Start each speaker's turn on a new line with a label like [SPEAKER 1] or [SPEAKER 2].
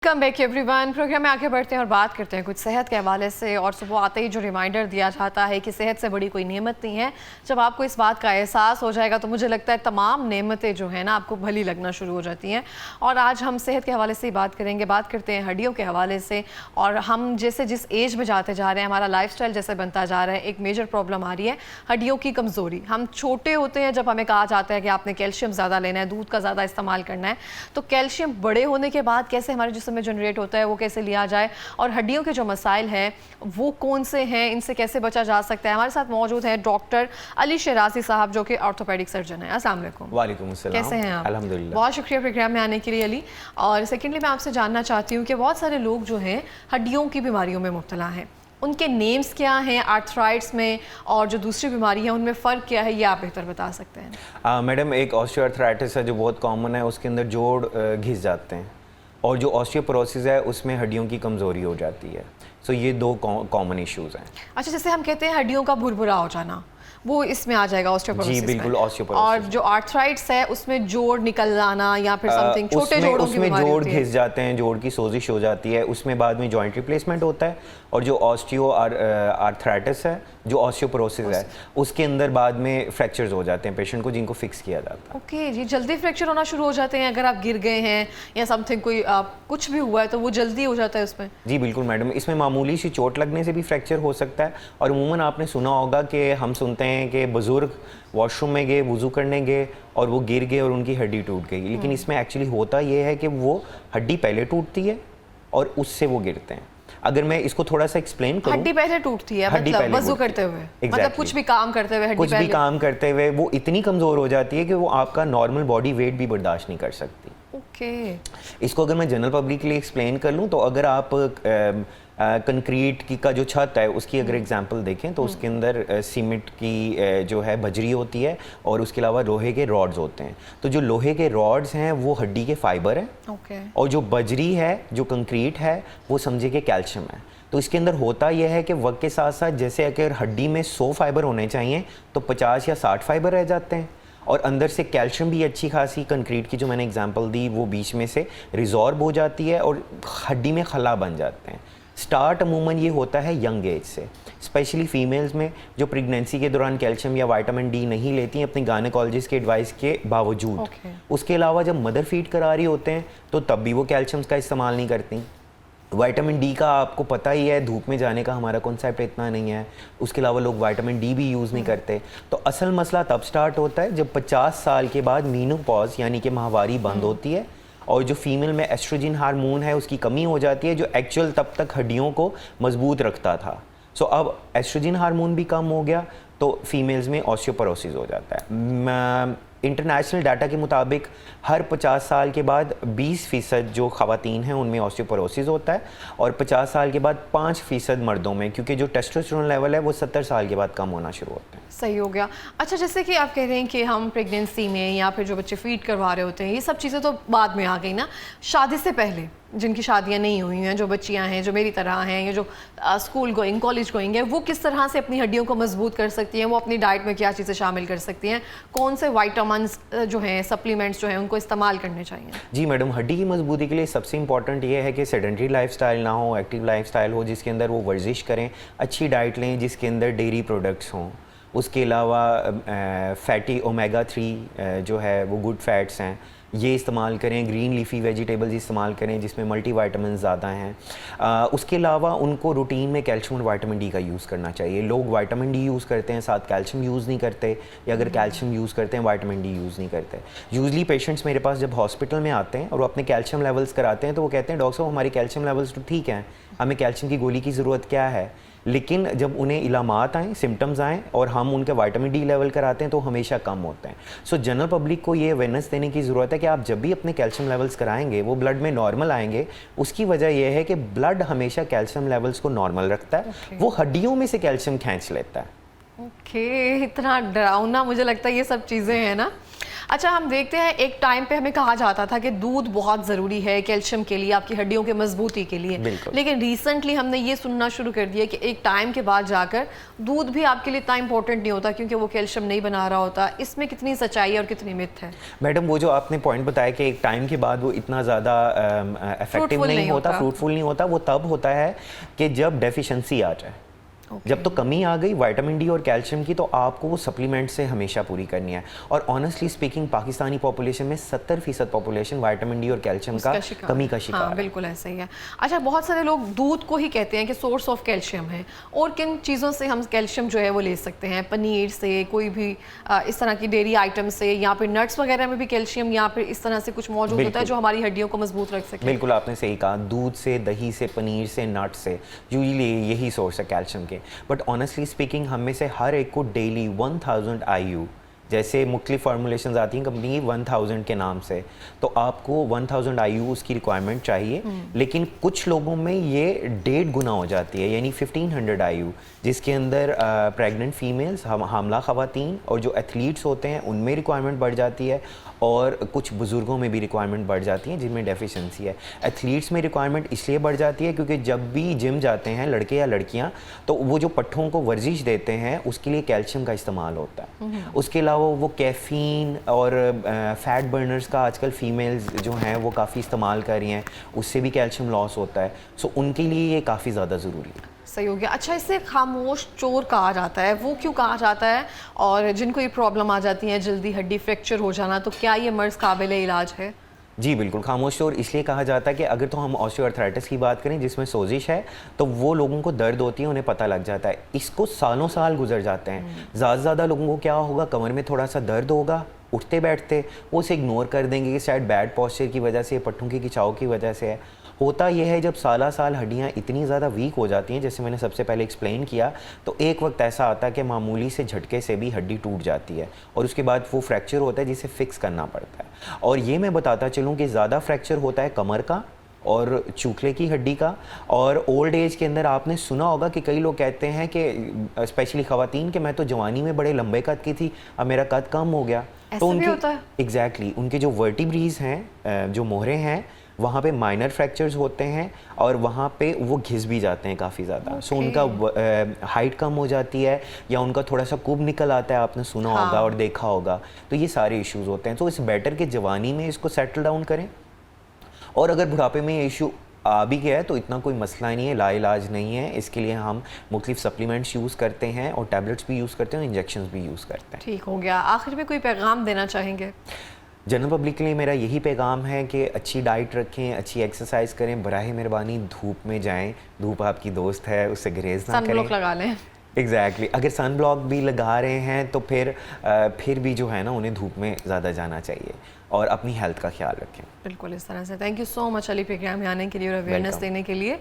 [SPEAKER 1] Come back everyone. Programme में आगे बढ़ते हैं और बात करते हैं कुछ सेहत के हवाले से। और सुबह आते ही जो रिमाइंडर दिया जाता है कि सेहत से बड़ी कोई नेमत नहीं है, जब आपको इस बात का एहसास हो जाएगा तो मुझे लगता है तमाम नेमतें जो है ना आपको भली लगना शुरू हो जाती हैं। और आज हम सेहत के हवाले से ही बात करेंगे, बात करते हैं हड्डियों के हवाले से। और हम जैसे जिस एज में जाते जा रहे हैं, हमारा लाइफस्टाइल जैसे बनता जा रहा है, एक मेजर प्रॉब्लम आ रही है हड्डियों की कमज़ोरी। हम छोटे होते हैं जब हमें कहा जाता है कि आपने कैल्शियम ज़्यादा लेना है, दूध का ज़्यादा इस्तेमाल करना है, तो कैल्शियम बड़े होने के बाद कैसे हमारे जिस्म में जनरेट होता है वो कैसे लिया जाए, और हड्डियों के जो मसाइल हैं वो कौन से हैं, इनसे कैसे बचा जा सकता है। हमारे साथ मौजूद हैं डॉक्टर अली शराजी साहब जो कि ऑर्थोपेडिक सर्जन है। अस्सलाम वालेकुम।
[SPEAKER 2] वालेकुम अस्सलाम।
[SPEAKER 1] कैसे हैं आप?
[SPEAKER 2] अल्हम्दुलिल्लाह।
[SPEAKER 1] बहुत शुक्रिया प्रोग्राम में आने के लिए अली। और सेकेंडली मैं आपसे जानना चाहती हूँ कि बहुत सारे लोग जो हैं हड्डियों की बीमारियों में मुब्तला हैं, उनके नेम्स क्या हैं आर्थराइट्स में, और जो दूसरी बीमारी है उनमें फ़र्क क्या है, ये आप बेहतर बता सकते हैं।
[SPEAKER 2] मैडम, एक ऑस्टियोआर्थराइटिस है जो बहुत कॉमन है, उसके अंदर जोड़ घिस जाते हैं, और जो ऑस्टियोपोरोसिस है उसमें हड्डियों की कमज़ोरी हो जाती है। सो ये दो कॉमन इश्यूज़ हैं।
[SPEAKER 1] अच्छा, जैसे हम कहते हैं हड्डियों का भुरभुरा हो जाना, वो इसमें आ जाएगा ऑस्टियोपोरोसिस
[SPEAKER 2] जी बिल्कुल, ऑस्टियोपोरोसिस।
[SPEAKER 1] और जो आर्थराइट्स है उसमें जोड़ निकल जाना या फिर समथिंग छोटे जोड़ों की बीमारी
[SPEAKER 2] जोड़
[SPEAKER 1] होती है।
[SPEAKER 2] घिस जाते हैं, जोड़ की सोजिश हो जाती है, उसमें बाद में जॉइंट रिप्लेसमेंट होता है। और जो आर्थराइटिस है, जो ऑस्टियोपोरोसिस है, उसके अंदर बाद में फ्रैक्चर्स हो जाते हैं पेशेंट को, जिनको फिक्स किया जाता है।
[SPEAKER 1] ओके जी, जल्दी फ्रैक्चर होना शुरू हो जाते हैं अगर आप गिर गए हैं या समथिंग कोई कुछ भी हुआ है तो वो जल्दी हो जाता है उसमें?
[SPEAKER 2] जी बिल्कुल मैडम, इसमें मामूली सी चोट लगने से भी फ्रैक्चर हो सकता है। और अमूमन आपने सुना होगा कि हम सुनते हैं कि बुजुर्ग वॉशरूम में गए, वुज़ू करने गए और वो गिर गए और उनकी हड्डी टूट गई। लेकिन इसमें एक्चुअली होता ये है कि वो हड्डी पहले टूटती है और उससे वो गिरते हैं। अगर मैं इसको थोड़ा सा एक्सप्लेन करूं,
[SPEAKER 1] हड्डी पहले टूटती है, मतलब वज़ू करते हुए, मतलब कुछ भी काम करते हुए
[SPEAKER 2] कुछ भी काम करते हुए वो इतनी कमज़ोर हो जाती है कि वो आपका नॉर्मल बॉडी वेट भी बर्दाश्त नहीं कर सकती।
[SPEAKER 1] ओके।
[SPEAKER 2] इसको अगर मैं जनरल पब्लिक के लिए एक्सप्लेन कर लूँ तो अगर आप कंक्रीट की का जो छत है उसकी अगर एग्जांपल देखें तो उसके अंदर सीमेंट की जो है बजरी होती है और उसके अलावा लोहे के रॉड्स होते हैं। तो जो लोहे के रॉड्स हैं वो हड्डी के फाइबर हैं, और जो बजरी है, जो कंक्रीट है, वो समझे कि कैल्शियम है। तो इसके अंदर होता यह है कि वक्त के साथ साथ जैसे अगर हड्डी में 100 फाइबर होने चाहिए तो 50 या 60 फाइबर रह जाते हैं, और अंदर से कैल्शियम भी अच्छी खासी, कंक्रीट की जो मैंने एग्जांपल दी वो बीच में से रिजॉर्ब हो जाती है और हड्डी में खला बन जाते हैं। स्टार्ट अमूमन ये होता है यंग एज से, स्पेशली फीमेल्स में जो प्रेगनेंसी के दौरान कैल्शियम या विटामिन डी नहीं लेती अपनी गायनेकोलॉजिस्ट के एडवाइस के बावजूद। उसके अलावा जब मदर फीड करा रही होते हैं तो तब भी वो कैल्शियम का इस्तेमाल नहीं करती। विटामिन डी का आपको पता ही है, धूप में जाने का हमारा कॉन्सेप्ट इतना नहीं है। उसके अलावा लोग विटामिन डी भी यूज़ नहीं करते। तो असल मसला तब स्टार्ट होता है जब 50 साल के बाद मीनोपॉज यानी कि माहवारी बंद होती है, और जो फीमेल में एस्ट्रोजन हार्मोन है उसकी कमी हो जाती है, जो एक्चुअल तब तक हड्डियों को मजबूत रखता था। सो अब एस्ट्रोजन हार्मोन भी कम हो गया तो फीमेल्स में ऑस्टियोपोरोसिस हो जाता है। इंटरनेशनल डाटा के मुताबिक हर 50 साल के बाद 20% जो ख़वातीन हैं उनमें ऑस्टियोपोरोसिस होता है, और 50 साल के बाद 5% मर्दों में, क्योंकि जो टेस्टोस्टेरोन लेवल है वो 70 साल के बाद कम होना शुरू होता है।
[SPEAKER 1] सही हो गया। अच्छा, जैसे कि आप कह रहे हैं कि हम प्रेगनेंसी में या फिर जो बच्चे फीड करवा रहे होते हैं, ये सब चीज़ें तो बाद में आ गई ना। शादी से पहले जिनकी शादियां नहीं हुई हैं, जो बच्चियां हैं जो मेरी तरह हैं, या जो स्कूल गोइंग, कॉलेज गोइंग है, वो किस तरह से अपनी हड्डियों को मजबूत कर सकती हैं? वो अपनी डाइट में क्या चीज़ें शामिल कर सकती हैं? कौन से विटामिन्स जो हैं, सप्लीमेंट्स जो हैं, उनको इस्तेमाल करने चाहिए? जी
[SPEAKER 2] मैडम, हड्डी की मजबूती के लिए सबसे इंपॉर्टेंट ये है कि सेडेंटरी लाइफस्टाइल ना हो, एक्टिव लाइफस्टाइल हो जिसके अंदर वो वर्जिश करें, अच्छी डाइट लें जिसके अंदर डेयरी प्रोडक्ट्स हों। उसके अलावा फैटी ओमेगा 3 जो है वो गुड फैट्स हैं, ये इस्तेमाल करें। ग्रीन लीफी वेजिटेबल्स इस्तेमाल करें जिसमें मल्टीविटामिन ज़्यादा हैं। उसके अलावा उनको रूटीन में कैल्शियम और विटामिन डी का यूज़ करना चाहिए। लोग विटामिन डी यूज़ करते हैं, साथ कैल्शियम यूज़ नहीं करते, या अगर कैल्शियम यूज़ करते हैं विटामिन डी यूज़ नहीं करते। यूजली पेशेंट्स मेरे पास जब हॉस्पिटल में आते हैं और वो अपने कैल्शियम लेवल्स कराते हैं तो वो कहते हैं डॉक्टर साहब हमारी कैल्शियम लेवल्स तो ठीक हैं, हमें कैल्शियम की गोली की ज़रूरत क्या है। लेकिन जब उन्हें इलामात आएँ, सिम्टम्स आएँ और हम उनके विटामिन डी लेवल कराते हैं तो हमेशा कम होते हैं। सो जनरल पब्लिक को ये अवेयरनेस देने की ज़रूरत है कि आप जब भी अपने कैल्शियम लेवल्स कराएंगे वो ब्लड में नॉर्मल आएंगे। उसकी वजह यह है कि ब्लड हमेशा कैल्शियम लेवल्स को नॉर्मल रखता है, वो हड्डियों में से कैल्शियम खींच लेता है।
[SPEAKER 1] ओके, इतना डरावना मुझे लगता है ये सब चीज़ें हैं ना। अच्छा, हम देखते हैं एक टाइम पे हमें कहा जाता था कि दूध बहुत ज़रूरी है कैल्शियम के लिए, आपकी हड्डियों के मजबूती के लिए, लेकिन रिसेंटली हमने ये सुनना शुरू कर दिया कि एक टाइम के बाद जाकर दूध भी आपके लिए इतना इंपॉर्टेंट नहीं होता क्योंकि वो कैल्शियम नहीं बना रहा होता। इसमें कितनी सच्चाई है और कितनी मिथ है?
[SPEAKER 2] मैडम, वो जो आपने पॉइंट बताया कि एक टाइम के बाद वो इतना ज़्यादा इफेक्टिव नहीं होता, फ्रूटफुल नहीं होता, वो तब होता है कि जब डेफिशिएंसी आ जाए। जब तो कमी आ गई विटामिन डी और कैल्शियम की, तो आपको वो सप्लीमेंट से हमेशा पूरी करनी है। और ऑनेस्टली स्पीकिंग, पाकिस्तानी पॉपुलेशन में 70% पॉपुलेशन विटामिन डी और कैल्शियम का कमी का शिकार है।
[SPEAKER 1] बिल्कुल ऐसा ही है। अच्छा, बहुत सारे लोग दूध को ही कहते हैं कि सोर्स ऑफ कैल्शियम है, और किन चीज़ों से हम कैल्शियम जो है वो ले सकते हैं? पनीर से, कोई भी इस तरह की डेयरी आइटम से, या फिर नट्स वगैरह में भी कैल्शियम या फिर इस तरह से कुछ मौजूद होता है जो हमारी हड्डियों को मजबूत रख सके?
[SPEAKER 2] बिल्कुल, आपने सही कहा। दूध से, दही से, पनीर से, नट से, यूजुअली यही सोर्स है कैल्शियम के। बट ऑनेस्टली स्पीकिंग, हम में से हर एक को डेली 1000 IU, जैसे मुख्तलिफ फार्मूलेशंस आती हैं कंपनी 1000 के नाम से, तो आपको 1000 IU उसकी रिक्वायरमेंट चाहिए। लेकिन कुछ लोगों में ये 1.5 गुना हो जाती है, यानी 1500 IU, जिसके अंदर प्रेग्नेंट फीमेल्स, हामला ख़वातीन और जो एथलीट्स होते हैं उनमें रिक्वायरमेंट बढ़ जाती है, और कुछ बुज़ुर्गों में भी रिक्वायरमेंट बढ़ जाती है जिनमें डेफिशिएंसी है। एथलीट्स में रिक्वायरमेंट इसलिए बढ़ जाती है क्योंकि जब भी जिम जाते हैं लड़के या लड़कियां, तो वो जो पट्ठों को वर्जिश देते हैं उसके लिए कैल्शियम का इस्तेमाल होता है। उसके अलावा वो कैफ़ीन और फैट बर्नर्स का आजकल फीमेल्स जो हैं वो काफ़ी इस्तेमाल कर रही हैं, उससे भी कैल्शियम लॉस होता है। सो उनके लिए ये काफ़ी ज़्यादा ज़रूरी है।
[SPEAKER 1] सही हो गया। अच्छा, इसे खामोश चोर कहा जाता है, वो क्यों कहा जाता है? और जिनको ये प्रॉब्लम आ जाती है जल्दी हड्डी फ्रैक्चर हो जाना, तो क्या ये मर्ज़ काबिल इलाज है?
[SPEAKER 2] जी बिल्कुल, खामोश चोर इसलिए कहा जाता है कि अगर तो हम ऑस्टियोआर्थराइटिस की बात करें जिसमें सोजिश है, तो वो लोगों को दर्द होती है, उन्हें पता लग जाता है। इसको सालों साल गुजर जाते हैं। ज़्यादा से ज़्यादा लोगों को क्या होगा, कमर में थोड़ा सा दर्द होगा, उठते बैठते वो उसे इग्नोर कर देंगे कि शायद बैड पोस्चर की वजह से, पट्टों के खिंचाव की वजह से है। होता यह है जब साला साल हड्डियाँ इतनी ज़्यादा वीक हो जाती हैं, जैसे मैंने सबसे पहले एक्सप्लेन किया, तो एक वक्त ऐसा आता है कि मामूली से झटके से भी हड्डी टूट जाती है और उसके बाद वो फ्रैक्चर होता है जिसे फिक्स करना पड़ता है। और ये मैं बताता चलूँ कि ज़्यादा फ्रैक्चर होता है कमर का और चूखले की हड्डी का। और ओल्ड एज के अंदर आपने सुना होगा कि कई लोग कहते हैं कि स्पेशली ख़वातीन, कि मैं तो जवानी में बड़े लंबे कद की थी, अब मेरा कद कम हो गया।
[SPEAKER 1] तो उनकी
[SPEAKER 2] एग्जैक्टली उनके जो वर्टिब्रीज हैं, जो मोहरे हैं, वहाँ पे माइनर फ्रैक्चर्स होते हैं और वहाँ पे वो घिस भी जाते हैं काफ़ी ज़्यादा। सो उनका हाइट कम हो जाती है या उनका थोड़ा सा कुब निकल आता है, आपने सुना होगा और देखा होगा। तो ये सारे इश्यूज होते हैं। तो इस बेटर के जवानी में इसको सेटल डाउन करें, और अगर बुढ़ापे में ये इशू आ भी गया है तो इतना कोई मसला नहीं है, लाइलाज नहीं है। इसके लिए हम मुख्तलिफ सप्लीमेंट्स यूज़ करते हैं और टैबलेट्स भी यूज़ करते हैं और इंजेक्शन भी यूज़ करते हैं।
[SPEAKER 1] ठीक हो गया। आखिर में कोई पैगाम देना चाहेंगे?
[SPEAKER 2] जनरल पब्लिक के लिए मेरा यही पैगाम है कि अच्छी डाइट रखें, अच्छी एक्सरसाइज करें, बराह मेहरबानी धूप में जाएं, धूप आपकी दोस्त है, उससे गुरेज ना करें।
[SPEAKER 1] सनब्लॉक लगा लें।
[SPEAKER 2] एग्जैक्टली अगर सन ब्लॉक भी लगा रहे हैं तो फिर भी जो है ना, उन्हें धूप में ज़्यादा जाना चाहिए और अपनी हेल्थ का ख्याल रखें।
[SPEAKER 1] बिल्कुल इस तरह से। Thank you so much Ali programme में आने के लिए और अवेयरनेस देने के लिए।